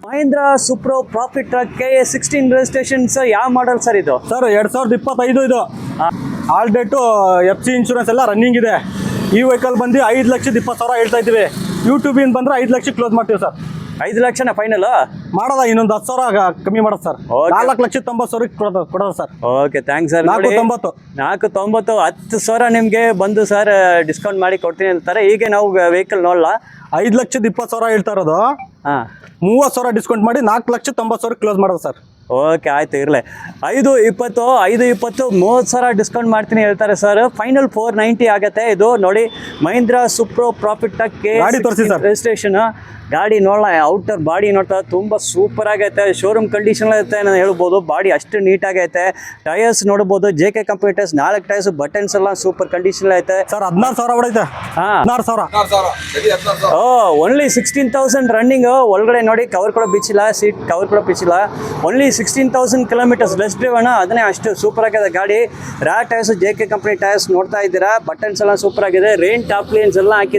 Mahendra Supro profit truck KA16 registration sir, ಯಾವ model sir ಇದು? Sir 2025 ಇದು. ಆಲ್ ಡೇಟು FC ಇನ್ಶೂರೆನ್ಸ್ ಎಲ್ಲ running ಇದೆ. ಈ ವೆಹಿಕಲ್ ಬಂದು 5,20,000 ಹೇಳ್ತಾ ಇದ್ದೀವಿ. ಯೂಟ್ಯೂಬಿಂದ ಬಂದ್ರೆ 5 ಲಕ್ಷ ಕ್ಲೋಸ್ ಮಾಡ್ತೀವಿ ಸರ್. 5 ಲಕ್ಷನ ಫೈನಲ್ ಮಾಡೋದ, ಇನ್ನೊಂದು 10,000 ಕಮ್ಮಿ ಮಾಡೋದು ಸರ್. Okay. 4,90,000 ಕೊಡೋದು ಸರ್. Okay, thanks sir. 490. 490, 10,000 ನಿಮಗೆ ಬಂದು ಸರ್ ಡಿಸ್ಕೌಂಟ್ ಮಾಡಿ ಕೊಡ್ತೀನಿ ಅಂತಾರೆ. ಈಗ ನಾವು ವೆಹಿಕಲ್ ನೋಡಲ್ಲ. 5,20,000 ಹೇಳ್ತಾ ಇರೋದು. ಹಾಂ, 30,000 ಡಿಸ್ಕೌಂಟ್ ಮಾಡಿ 4,90,000 ಕ್ಲೋಸ್ ಮಾಡೋದು ಸರ್. ಓಕೆ, ಆಯ್ತು, ಇರಲಿ. 5,20, 30,000 ಡಿಸ್ಕೌಂಟ್ ಮಾಡ್ತೀನಿ ಹೇಳ್ತಾರೆ ಸರ್. ಫೈನಲ್ 490 ಆಗುತ್ತೆ. ಇದು ನೋಡಿ, ಮಹೀಂದ್ರ ಸೂಪ್ರೋ ಪ್ರಾಫಿಟ್ ಟ್ರಕ್ ಗಾಡಿ ತೋರಿಸಿ ಸರ್. ರಿಜಿಸ್ಟ್ರೇಷನ್ ಗಾಡಿ ನೋಡೋಣ. ಔಟರ್ ಬಾಡಿ ನೋಡ್ತಾ ತುಂಬ ಸೂಪರ್ ಆಗೈತೆ. ಶೋರೂಮ್ ಕಂಡೀಷನ್ ಐತೆ ನಾನು ಹೇಳ್ಬೋದು. ಬಾಡಿ ಅಷ್ಟು ನೀಟಾಗೈತೆ. ಟೈರ್ಸ್ ನೋಡ್ಬೋದು, JK company tyres. 4 tyres, buttons ಎಲ್ಲ ಸೂಪರ್ ಕಂಡೀಷನ್ ಐತೆ ಸರ್. 16,000 ಹೊಡೈತೆ. ಹಾಂ, 16,000. Only 16,000 running. ಒಳಗಡೆ ನೋಡಿ, ಕವರ್ ಕೂಡ ಬಿಚ್ಚಿಲ್ಲ, ಸೀಟ್ ಕವರ್ ಕೂಡ ಬಿಚ್ಚಿಲ್ಲ. ಓನ್ಲಿ 16,000 ಕಿಲೋಮೀಟರ್ಸ್ ಲೆಸ್ ಡ್ರೈವ್ ಅಣ್ಣ. ಅದನ್ನೇ ಅಷ್ಟು ಸೂಪರ್ ಆಗಿದೆ ಗಾಡಿ. ರಾ ಟೈರ್ಸ್, JK ಕಂಪನಿ ಟೈರ್ಸ್ ನೋಡ್ತಾ ಇದ್ದೀರಾ. ಬಟನ್ಸ್ ಎಲ್ಲ ಸೂಪರ್ ಆಗಿದೆ. ರೇನ್ ಟಾಪ್ ಲೈನ್ಸ್ ಎಲ್ಲ ಹಾಕಿ